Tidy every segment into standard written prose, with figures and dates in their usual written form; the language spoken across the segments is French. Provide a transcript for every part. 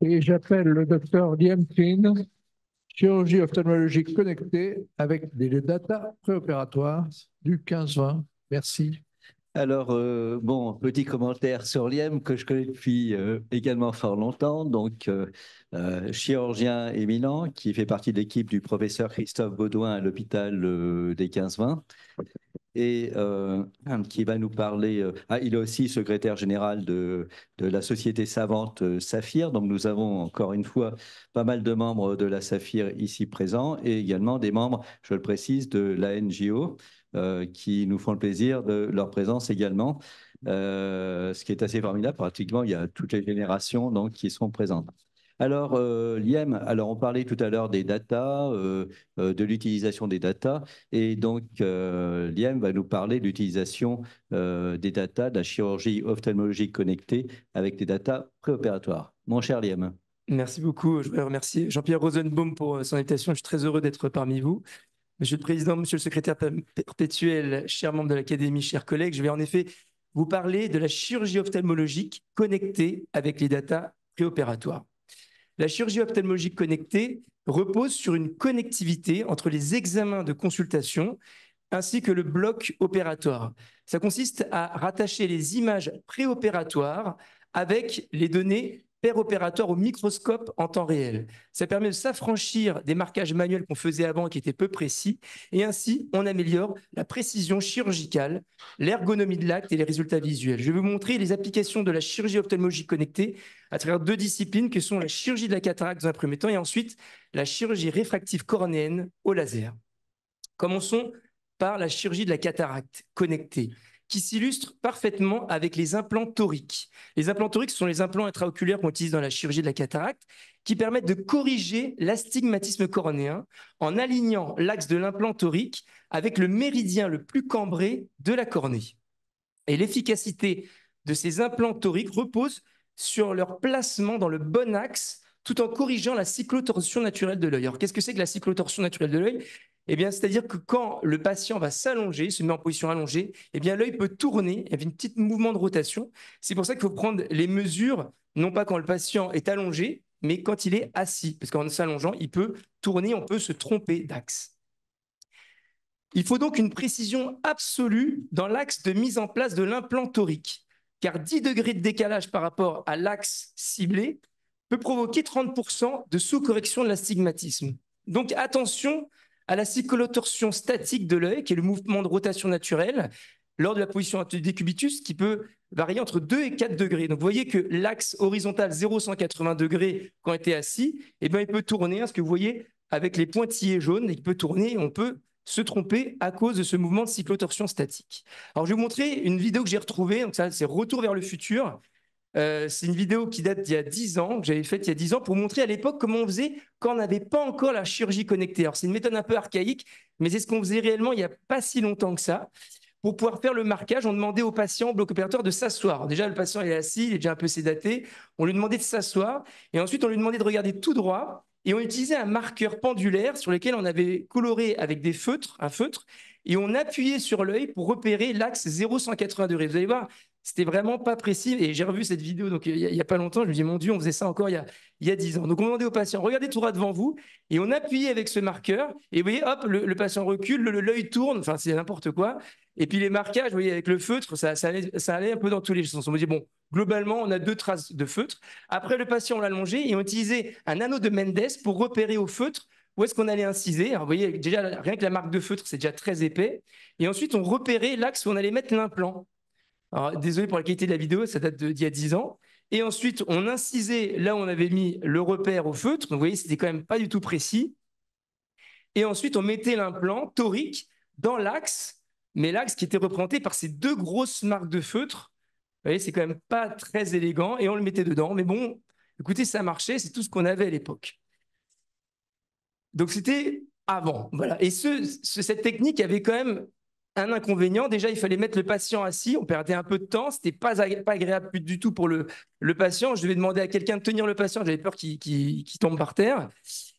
Et j'appelle le docteur Liam Clean, chirurgie ophtalmologique connectée avec des data préopératoires du 15-20. Merci. Alors, bon, petit commentaire sur Liem que je connais depuis également fort longtemps. Donc, chirurgien éminent qui fait partie de l'équipe du professeur Christophe Baudouin à l'hôpital des 15-20 et qui va nous parler. Il est aussi secrétaire général de la société savante Saphir. Donc, nous avons encore une fois pas mal de membres de la Saphir ici présents et également des membres, je le précise, de la NGO. Qui nous font le plaisir de leur présence également, ce qui est assez formidable. Pratiquement, il y a toutes les générations donc, qui sont présentes. Alors, Liem, alors on parlait tout à l'heure des data, de l'utilisation des data, et donc Liem va nous parler de l'utilisation des data, de la chirurgie ophtalmologique connectée avec des data préopératoires. Mon cher Liem. Merci beaucoup. Je voudrais remercier Jean-Pierre Rosenbaum pour son invitation. Je suis très heureux d'être parmi vous. Monsieur le Président, Monsieur le Secrétaire perpétuel, chers membres de l'Académie, chers collègues, je vais en effet vous parler de la chirurgie ophtalmologique connectée avec les data préopératoires. La chirurgie ophtalmologique connectée repose sur une connectivité entre les examens de consultation ainsi que le bloc opératoire. Ça consiste à rattacher les images préopératoires avec les données opératoire au microscope en temps réel. Ça permet de s'affranchir des marquages manuels qu'on faisait avant qui étaient peu précis et ainsi on améliore la précision chirurgicale, l'ergonomie de l'acte et les résultats visuels. Je vais vous montrer les applications de la chirurgie ophtalmologique connectée à travers deux disciplines que sont la chirurgie de la cataracte dans un premier temps et ensuite la chirurgie réfractive cornéenne au laser. Commençons par la chirurgie de la cataracte connectée, qui s'illustre parfaitement avec les implants toriques. Les implants toriques sont les implants intraoculaires qu'on utilise dans la chirurgie de la cataracte, qui permettent de corriger l'astigmatisme cornéen en alignant l'axe de l'implant torique avec le méridien le plus cambré de la cornée. Et l'efficacité de ces implants toriques repose sur leur placement dans le bon axe, tout en corrigeant la cyclotorsion naturelle de l'œil. Alors, qu'est-ce que c'est que la cyclotorsion naturelle de l'œil ? Eh bien, c'est-à-dire que quand le patient va s'allonger, se met en position allongée, eh bien, l'œil peut tourner, il y a un petit mouvement de rotation. C'est pour ça qu'il faut prendre les mesures, non pas quand le patient est allongé, mais quand il est assis. Parce qu'en s'allongeant, il peut tourner, on peut se tromper d'axe. Il faut donc une précision absolue dans l'axe de mise en place de l'implant torique, car 10 degrés de décalage par rapport à l'axe ciblé peut provoquer 30% de sous-correction de l'astigmatisme. Donc attention à la cyclotorsion statique de l'œil, qui est le mouvement de rotation naturelle, lors de la position du décubitus, qui peut varier entre 2 et 4 degrés. Donc vous voyez que l'axe horizontal 0,180 degrés, quand on était assis, eh bien, il peut tourner, hein, ce que vous voyez avec les pointillés jaunes, il peut tourner et on peut se tromper à cause de ce mouvement de cyclotorsion statique. Alors je vais vous montrer une vidéo que j'ai retrouvée, donc ça c'est Retour vers le futur. C'est une vidéo qui date d'il y a 10 ans, que j'avais faite il y a 10 ans, pour montrer à l'époque comment on faisait quand on n'avait pas encore la chirurgie connectée. Alors, c'est une méthode un peu archaïque, mais c'est ce qu'on faisait réellement il n'y a pas si longtemps que ça. Pour pouvoir faire le marquage, on demandait au patient, au bloc opératoire, de s'asseoir. Déjà, le patient est assis, il est déjà un peu sédaté. On lui demandait de s'asseoir et ensuite, on lui demandait de regarder tout droit. Et on utilisait un marqueur pendulaire sur lequel on avait coloré avec des feutres, un feutre, et on appuyait sur l'œil pour repérer l'axe 0,180 degrés. Vous allez voir, c'était vraiment pas précis. Et j'ai revu cette vidéo donc, il y a pas longtemps. Je me dis, mon Dieu, on faisait ça encore il y a 10 ans. Donc, on demandait au patient, regardez tout droit devant vous. Et on appuyait avec ce marqueur. Et vous voyez, hop, le patient recule, l'œil tourne. Enfin, c'est n'importe quoi. Et puis, les marquages, vous voyez, avec le feutre, ça allait un peu dans tous les sens. On me dit, bon, globalement, on a 2 traces de feutre. Après, le patient, on l'a allongé et on utilisait un anneau de Mendes pour repérer au feutre où est-ce qu'on allait inciser. Alors, vous voyez, déjà, rien que la marque de feutre, c'est déjà très épais. Et ensuite, on repérait l'axe où on allait mettre l'implant. Alors, désolé pour la qualité de la vidéo, ça date d'il y a 10 ans. Et ensuite, on incisait là où on avait mis le repère au feutre. Donc, vous voyez, c'était quand même pas du tout précis. Et ensuite, on mettait l'implant torique dans l'axe, mais l'axe qui était représenté par ces 2 grosses marques de feutre. Vous voyez, c'est quand même pas très élégant. Et on le mettait dedans. Mais bon, écoutez, ça marchait. C'est tout ce qu'on avait à l'époque. Donc, c'était avant. Voilà. Et cette technique avait quand même un inconvénient. Déjà, il fallait mettre le patient assis. On perdait un peu de temps. Ce n'était pas agréable du tout pour le patient. Je devais demander à quelqu'un de tenir le patient. J'avais peur qu'il tombe par terre.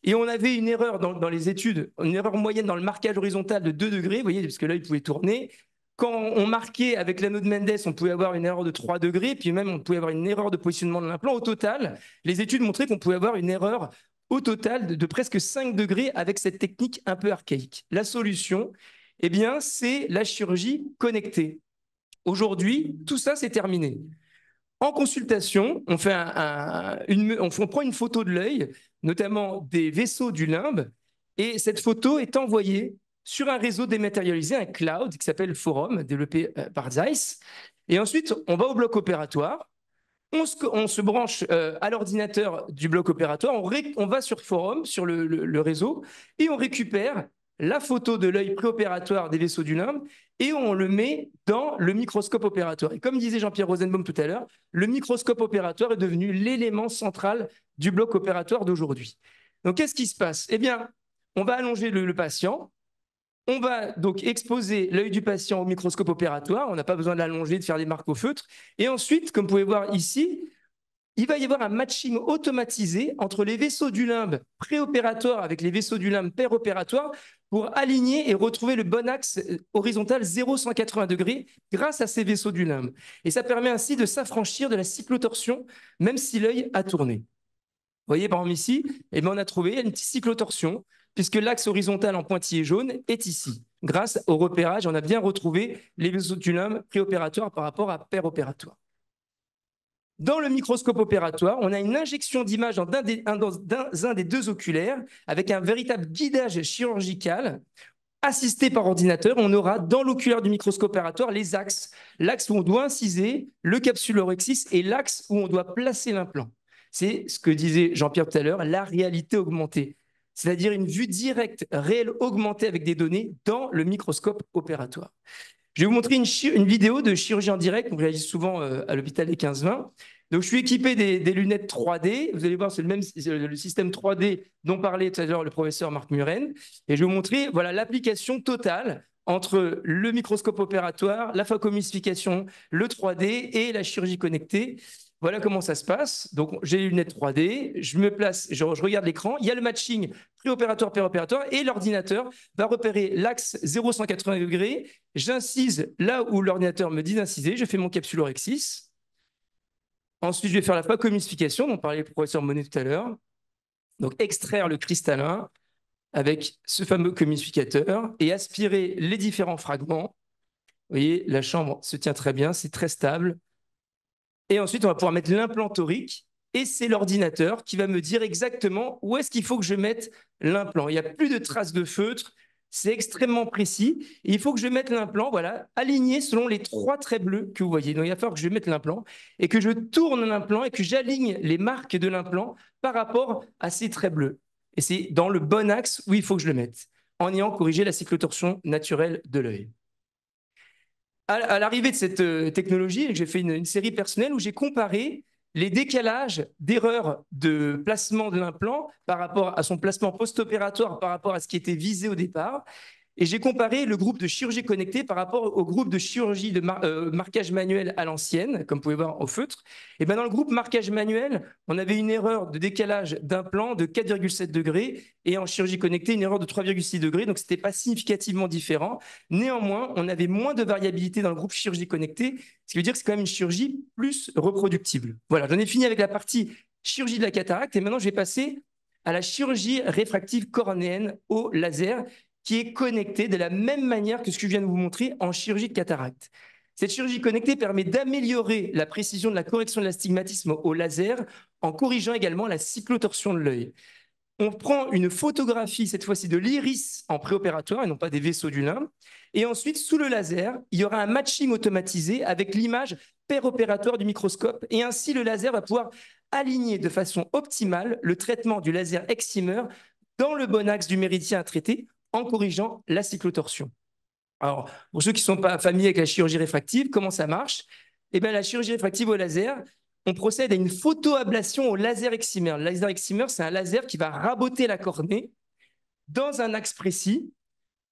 Et on avait une erreur dans les études, une erreur moyenne dans le marquage horizontal de 2 degrés. Vous voyez, parce que l'œil pouvait tourner. Quand on marquait avec l'anneau de Mendes, on pouvait avoir une erreur de 3 degrés, puis même on pouvait avoir une erreur de positionnement de l'implant. Au total, les études montraient qu'on pouvait avoir une erreur au total de presque 5 degrés avec cette technique un peu archaïque. La solution, eh bien, c'est la chirurgie connectée. Aujourd'hui, tout ça, c'est terminé. En consultation, on prend une photo de l'œil, notamment des vaisseaux du limbe, et cette photo est envoyée sur un réseau dématérialisé, un cloud qui s'appelle Forum, développé par Zeiss. Et ensuite, on va au bloc opératoire, on se branche à l'ordinateur du bloc opératoire, on va sur Forum, sur le réseau, et on récupère la photo de l'œil préopératoire des vaisseaux du limbe et on le met dans le microscope opératoire. Et comme disait Jean-Pierre Rosenbaum tout à l'heure, le microscope opératoire est devenu l'élément central du bloc opératoire d'aujourd'hui. Donc, qu'est-ce qui se passe? Eh bien, on va allonger le patient. On va donc exposer l'œil du patient au microscope opératoire. On n'a pas besoin de l'allonger, de faire des marques au feutre. Et ensuite, comme vous pouvez voir ici, il va y avoir un matching automatisé entre les vaisseaux du limbe préopératoire avec les vaisseaux du limbe péropératoire pour aligner et retrouver le bon axe horizontal 0,180 degrés grâce à ces vaisseaux du limbe. Et ça permet ainsi de s'affranchir de la cyclotorsion, même si l'œil a tourné. Vous voyez, par exemple ici, eh bien, on a trouvé une petite cyclotorsion, puisque l'axe horizontal en pointillé jaune est ici. Grâce au repérage, on a bien retrouvé les vaisseaux du limbe préopératoire par rapport à péropératoire. Dans le microscope opératoire, on a une injection d'image dans un des deux oculaires avec un véritable guidage chirurgical assisté par ordinateur. On aura dans l'oculaire du microscope opératoire les axes, l'axe où on doit inciser, le capsulorhexis et l'axe où on doit placer l'implant. C'est ce que disait Jean-Pierre tout à l'heure, la réalité augmentée, c'est-à-dire une vue directe, réelle, augmentée avec des données dans le microscope opératoire. Je vais vous montrer une vidéo de chirurgie en direct qu'on réalise souvent à l'hôpital des 15-20. Donc, je suis équipé des lunettes 3D. Vous allez voir, c'est le système 3D dont parlait tout à l'heure le professeur Marc Muren. Et je vais vous montrer voilà, l'application totale entre le microscope opératoire, la phacoemulsification, le 3D et la chirurgie connectée. Voilà comment ça se passe. Donc, j'ai les lunettes 3D, je me place, je regarde l'écran, il y a le matching préopératoire, péropératoire, et l'ordinateur va repérer l'axe 0,180 degrés. J'incise là où l'ordinateur me dit d'inciser, je fais mon capsulorhexis. Ensuite, je vais faire la phacoemulsification, dont parlait le professeur Monet tout à l'heure. Donc, extraire le cristallin avec ce fameux comulsificateur et aspirer les différents fragments. Vous voyez, la chambre se tient très bien, c'est très stable. Et ensuite, on va pouvoir mettre l'implant torique et c'est l'ordinateur qui va me dire exactement où est-ce qu'il faut que je mette l'implant. Il n'y a plus de traces de feutre, c'est extrêmement précis. Et il faut que je mette l'implant, voilà, aligné selon les 3 traits bleus que vous voyez. Donc, il va falloir que je mette l'implant et que je tourne l'implant et que j'aligne les marques de l'implant par rapport à ces traits bleus. Et c'est dans le bon axe où il faut que je le mette, en ayant corrigé la cyclotorsion naturelle de l'œil. À l'arrivée de cette technologie, j'ai fait une série personnelle où j'ai comparé les décalages d'erreurs de placement de l'implant par rapport à son placement post-opératoire, par rapport à ce qui était visé au départ. Et j'ai comparé le groupe de chirurgie connectée par rapport au groupe de chirurgie de marquage manuel à l'ancienne, comme vous pouvez voir au feutre. Et bien dans le groupe marquage manuel, on avait une erreur de décalage d'implant de 4,7 degrés et en chirurgie connectée, une erreur de 3,6 degrés. Donc, ce n'était pas significativement différent. Néanmoins, on avait moins de variabilité dans le groupe chirurgie connectée, ce qui veut dire que c'est quand même une chirurgie plus reproductible. Voilà, j'en ai fini avec la partie chirurgie de la cataracte et maintenant, je vais passer à la chirurgie réfractive cornéenne au laser, qui est connectée de la même manière que ce que je viens de vous montrer en chirurgie de cataracte. Cette chirurgie connectée permet d'améliorer la précision de la correction de l'astigmatisme au laser en corrigeant également la cyclotorsion de l'œil. On prend une photographie, cette fois-ci, de l'iris en préopératoire et non pas des vaisseaux du limbe. Et ensuite, sous le laser, il y aura un matching automatisé avec l'image péropératoire du microscope. Et ainsi, le laser va pouvoir aligner de façon optimale le traitement du laser excimer dans le bon axe du méridien à traiter en corrigeant la cyclotorsion. Alors, pour ceux qui ne sont pas familiers avec la chirurgie réfractive, comment ça marche? Eh bien, la chirurgie réfractive au laser, on procède à une photoablation au laser excimer. Le laser excimer, c'est un laser qui va raboter la cornée dans un axe précis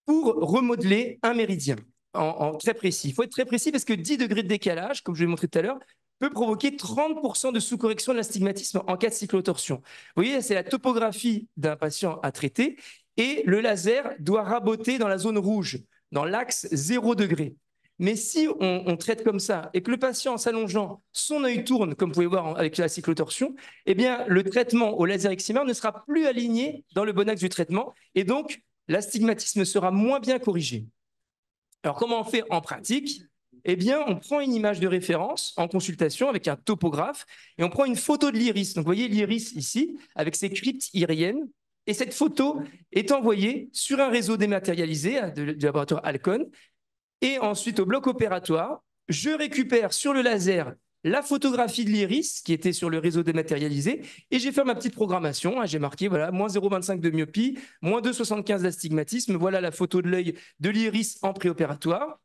pour remodeler un méridien en très précis. Il faut être très précis parce que 10 degrés de décalage, comme je l'ai montré tout à l'heure, peut provoquer 30% de sous-correction de l'astigmatisme en cas de cyclotorsion. Vous voyez, c'est la topographie d'un patient à traiter et le laser doit raboter dans la zone rouge, dans l'axe 0 degré. Mais si on traite comme ça et que le patient, en s'allongeant, son œil tourne, comme vous pouvez voir avec la cyclotorsion, eh bien, le traitement au laser excimer ne sera plus aligné dans le bon axe du traitement et donc l'astigmatisme sera moins bien corrigé. Alors, comment on fait en pratique? Eh bien, on prend une image de référence en consultation avec un topographe et on prend une photo de l'iris. Donc, vous voyez l'iris ici avec ses cryptes iriennes. Et cette photo est envoyée sur un réseau dématérialisé du laboratoire Alcon. Et ensuite, au bloc opératoire, je récupère sur le laser la photographie de l'iris qui était sur le réseau dématérialisé et j'ai fait ma petite programmation. J'ai marqué voilà, moins 0,25 de myopie, moins 2,75 d'astigmatisme. Voilà la photo de l'œil de l'iris en préopératoire.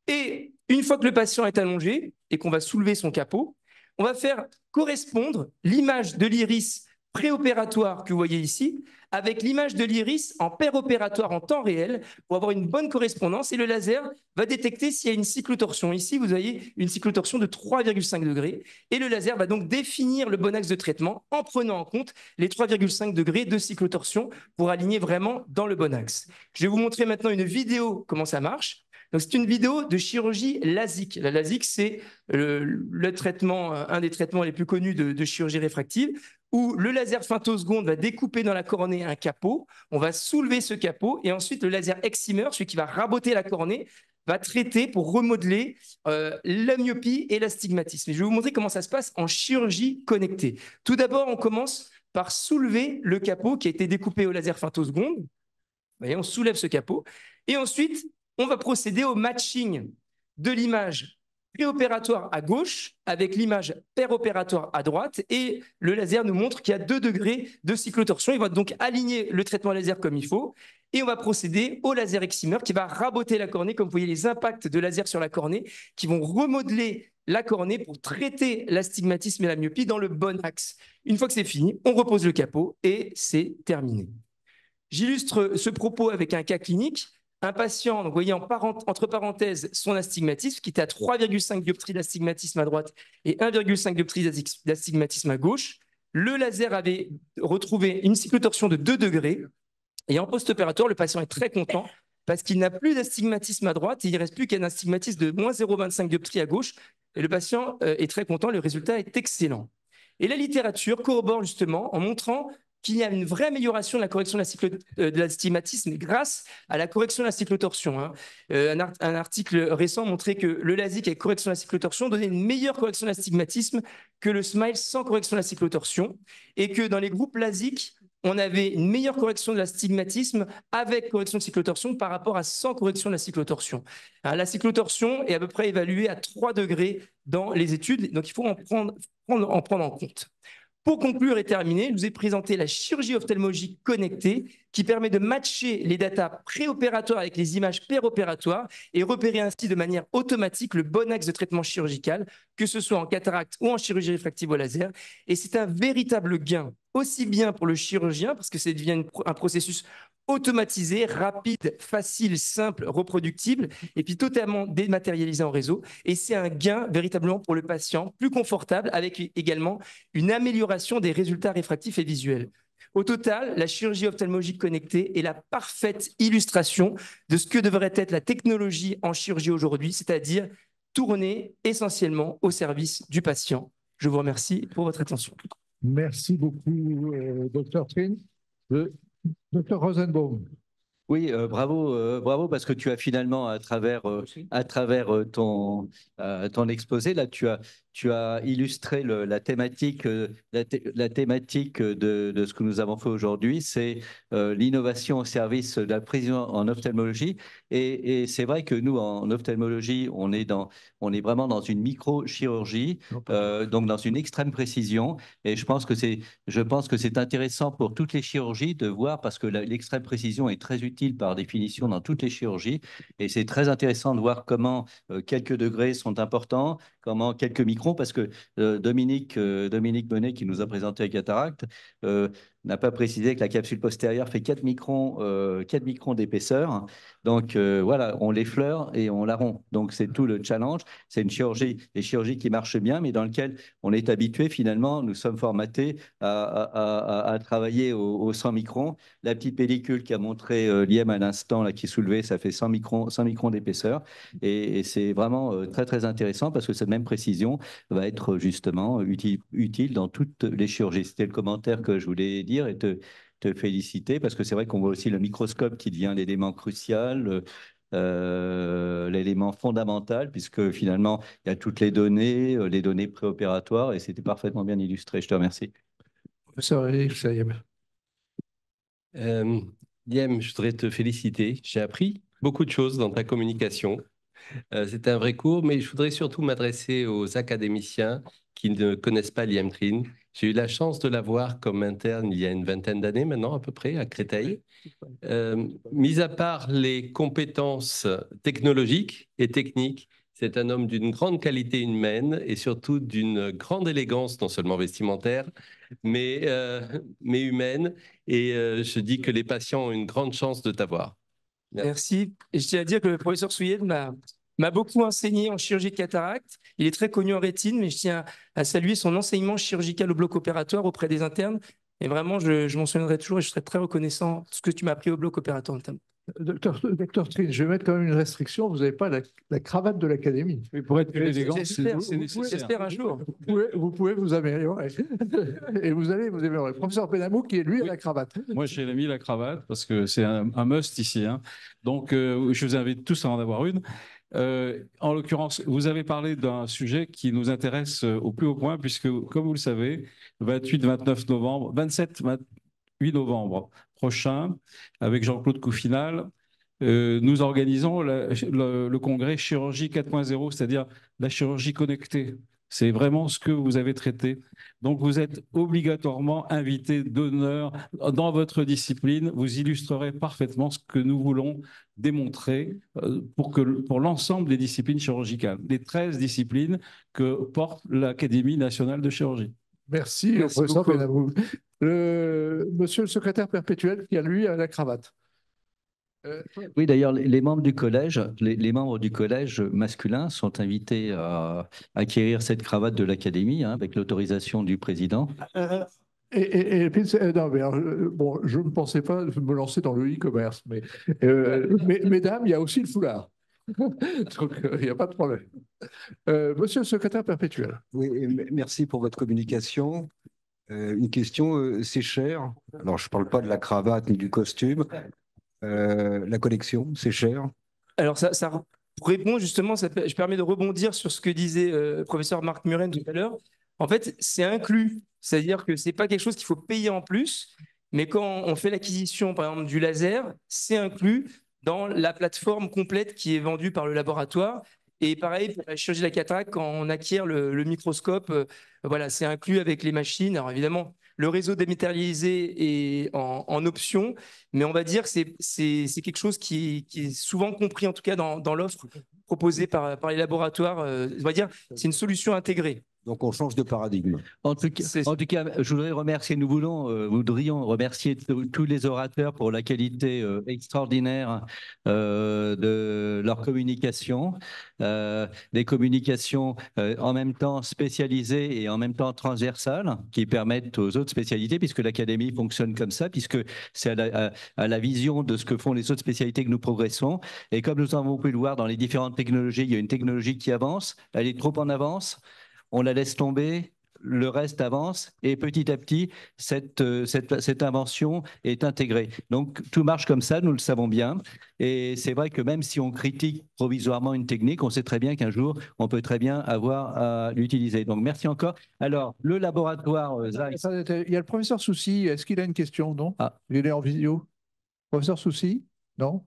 Et une fois que le patient est allongé et qu'on va soulever son capot, on va faire correspondre l'image de l'iris préopératoire que vous voyez ici avec l'image de l'iris en péropératoire en temps réel pour avoir une bonne correspondance et le laser va détecter s'il y a une cyclotorsion. Ici, vous voyez une cyclotorsion de 3,5 degrés et le laser va donc définir le bon axe de traitement en prenant en compte les 3,5 degrés de cyclotorsion pour aligner vraiment dans le bon axe. Je vais vous montrer maintenant une vidéo comment ça marche. C'est une vidéo de chirurgie LASIK. La LASIK, c'est le traitement, un des traitements les plus connus de chirurgie réfractive, où le laser femtoseconde va découper dans la cornée un capot, on va soulever ce capot, et ensuite le laser excimer, celui qui va raboter la cornée, va traiter pour remodeler la myopie et l'astigmatisme. Je vais vous montrer comment ça se passe en chirurgie connectée. Tout d'abord, on commence par soulever le capot qui a été découpé au laser femtoseconde. Vous voyez, on soulève ce capot, et ensuite, on va procéder au matching de l'image préopératoire à gauche avec l'image péropératoire à droite et le laser nous montre qu'il y a 2 degrés de cyclotorsion. Il va donc aligner le traitement laser comme il faut et on va procéder au laser excimer qui va raboter la cornée. Comme vous voyez, les impacts de laser sur la cornée qui vont remodeler la cornée pour traiter l'astigmatisme et la myopie dans le bon axe. Une fois que c'est fini, on repose le capot et c'est terminé. J'illustre ce propos avec un cas clinique. Un patient, donc vous voyez entre parenthèses son astigmatisme qui était à 3,5 dioptries d'astigmatisme à droite et 1,5 dioptries d'astigmatisme à gauche. Le laser avait retrouvé une cyclotorsion de 2 degrés et en post-opératoire, le patient est très content parce qu'il n'a plus d'astigmatisme à droite et il ne reste plus qu'un astigmatisme de moins 0,25 dioptries à gauche. Et le patient est très content, le résultat est excellent. Et la littérature corrobore justement en montrant qu'il y a une vraie amélioration de la correction de l'astigmatisme grâce à la correction de la cyclotorsion. Un article récent montrait que le LASIK avec correction de la cyclotorsion donnait une meilleure correction de l'astigmatisme que le SMILE sans correction de la cyclotorsion et que dans les groupes LASIK, on avait une meilleure correction de l'astigmatisme avec correction de cyclotorsion par rapport à sans correction de la cyclotorsion. La cyclotorsion est à peu près évaluée à 3 degrés dans les études, donc il faut en prendre en compte. Pour conclure et terminer, je vous ai présenté la chirurgie ophtalmologique connectée qui permet de matcher les datas préopératoires avec les images péropératoires et repérer ainsi de manière automatique le bon axe de traitement chirurgical, que ce soit en cataracte ou en chirurgie réfractive au laser. Et c'est un véritable gain, aussi bien pour le chirurgien, parce que ça devient un processus automatisé, rapide, facile, simple, reproductible, et puis totalement dématérialisé en réseau. Et c'est un gain véritablement pour le patient, plus confortable, avec également une amélioration des résultats réfractifs et visuels. Au total, la chirurgie ophtalmologique connectée est la parfaite illustration de ce que devrait être la technologie en chirurgie aujourd'hui, c'est-à-dire tourner essentiellement au service du patient. Je vous remercie pour votre attention. Merci beaucoup, Dr. Trin. Dr. Rosenbaum. Oui, bravo parce que tu as finalement, à travers ton exposé, là, tu as illustré la thématique, la thématique de ce que nous avons fait aujourd'hui, c'est l'innovation au service de la précision en ophtalmologie. Et c'est vrai que nous, en ophtalmologie, on est vraiment dans une microchirurgie, donc dans une extrême précision. Et je pense que c'est intéressant pour toutes les chirurgies de voir, parce que l'extrême précision est très utile par définition dans toutes les chirurgies. Et c'est très intéressant de voir comment quelques degrés sont importants, comment quelques microns, parce que Dominique Bonnet, qui nous a présenté la cataracte, n'a pas précisé que la capsule postérieure fait 4 microns d'épaisseur. Donc voilà, on l'effleure et on la rompt. Donc c'est tout le challenge. C'est une chirurgie, des chirurgies qui marchent bien, mais dans lequel on est habitué finalement, nous sommes formatés à travailler au 100 microns. La petite pellicule qui a montré Liem à l'instant, là, qui est soulevée, ça fait 100 microns d'épaisseur. Et c'est vraiment très, très intéressant parce que cette même précision va être justement utile dans toutes les chirurgies. C'était le commentaire que je voulais dire et te féliciter parce que c'est vrai qu'on voit aussi le microscope qui devient l'élément crucial, l'élément fondamental, puisque finalement, il y a toutes les données préopératoires, et c'était parfaitement bien illustré. Je te remercie. Professeur Eric Sayem. Liem, je voudrais te féliciter. J'ai appris beaucoup de choses dans ta communication. C'était un vrai cours, mais je voudrais surtout m'adresser aux académiciens qui ne connaissent pas Liem Trin. J'ai eu la chance de l'avoir comme interne il y a une vingtaine d'années maintenant, à peu près, à Créteil. Mis à part les compétences technologiques et techniques, c'est un homme d'une grande qualité humaine et surtout d'une grande élégance, non seulement vestimentaire, mais humaine. Et je dis que les patients ont une grande chance de t'avoir. Merci. Et je tiens à dire que le professeur Souyed m'a beaucoup enseigné en chirurgie de cataracte. Il est très connu en rétine, mais je tiens à saluer son enseignement chirurgical au bloc opératoire auprès des internes. Et vraiment, je m'en souviendrai toujours et je serai très reconnaissant de ce que tu m'as appris au bloc opératoire notamment. Docteur Trin, je vais mettre quand même une restriction. Vous n'avez pas la cravate de l'académie. Pour être plus élégant, J'espère c'est nécessaire. j'espère un jour. Vous pouvez vous améliorer. Et vous allez vous améliorer. Professeur Benamou, qui est lui à la cravate. Moi, j'ai mis la cravate parce que c'est un must ici. Hein. Donc, je vous invite tous à en avoir une. En l'occurrence, vous avez parlé d'un sujet qui nous intéresse au plus haut point, puisque, comme vous le savez, 28-29 novembre, 27-28 novembre prochain, avec Jean-Claude Couffinal, nous organisons le congrès Chirurgie 4.0, c'est-à-dire la chirurgie connectée. C'est vraiment ce que vous avez traité. Donc, vous êtes obligatoirement invité d'honneur dans votre discipline. Vous illustrerez parfaitement ce que nous voulons démontrer pour l'ensemble des disciplines chirurgicales, les 13 disciplines que porte l'Académie nationale de chirurgie. Merci, professeur Benamou. Monsieur le secrétaire perpétuel qui a lui à la cravate. Oui, d'ailleurs, les membres du collège, les membres du collège masculin sont invités à acquérir cette cravate de l'Académie avec l'autorisation du président. Et puis, non, mais alors, bon, je ne pensais pas me lancer dans le e-commerce, mais mesdames, il y a aussi le foulard. Donc, il n'y a pas de problème. Monsieur le secrétaire perpétuel. Oui, merci pour votre communication. Une question, c'est cher. Alors, je ne parle pas de la cravate ni du costume. La collection, c'est cher. Alors, ça répond justement, je permets de rebondir sur ce que disait le professeur Marc Muren tout à l'heure. En fait, c'est inclus. C'est-à-dire que ce n'est pas quelque chose qu'il faut payer en plus, mais quand on fait l'acquisition, par exemple, du laser, c'est inclus dans la plateforme complète qui est vendue par le laboratoire. Et pareil, pour la chirurgie de la cataracte, quand on acquiert le microscope, voilà, c'est inclus avec les machines. Alors évidemment, le réseau dématérialisé est en option, mais on va dire que c'est quelque chose qui est souvent compris, en tout cas dans l'offre proposée par les laboratoires. On va dire c'est une solution intégrée. Donc, on change de paradigme. En tout cas, je voudrais remercier, nous voudrions remercier tous les orateurs pour la qualité extraordinaire de leur communication, des communications en même temps spécialisées et en même temps transversales qui permettent aux autres spécialités, puisque l'Académie fonctionne comme ça, puisque c'est à la vision de ce que font les autres spécialités que nous progressons. Et comme nous avons pu le voir dans les différentes technologies, il y a une technologie qui avance, elle est trop en avance. On la laisse tomber, le reste avance et petit à petit, cette invention est intégrée. Donc, tout marche comme ça, nous le savons bien. Et c'est vrai que même si on critique provisoirement une technique, on sait très bien qu'un jour, on peut très bien avoir à l'utiliser. Donc, merci encore. Alors, le laboratoire Zeiss. Il y a le professeur Soucy. Est-ce qu'il a une question? Non. Il est en vidéo. Professeur Soucy? Non.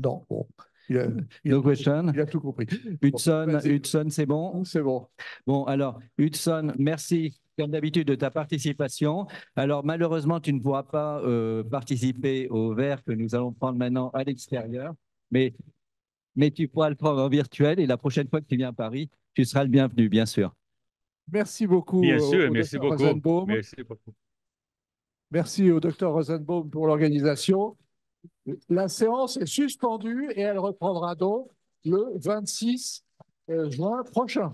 Non. Bon. Il a tout compris. Hudson, c'est bon? C'est bon. Bon, alors, Hudson, merci comme d'habitude de ta participation. Alors, malheureusement, tu ne pourras pas participer au verre que nous allons prendre maintenant à l'extérieur, mais tu pourras le prendre en virtuel et la prochaine fois que tu viens à Paris, tu seras le bienvenu, bien sûr. Merci beaucoup. Bien sûr, merci beaucoup. Merci beaucoup. Merci au docteur Rosenbaum pour l'organisation. La séance est suspendue et elle reprendra donc le 26 juin prochain.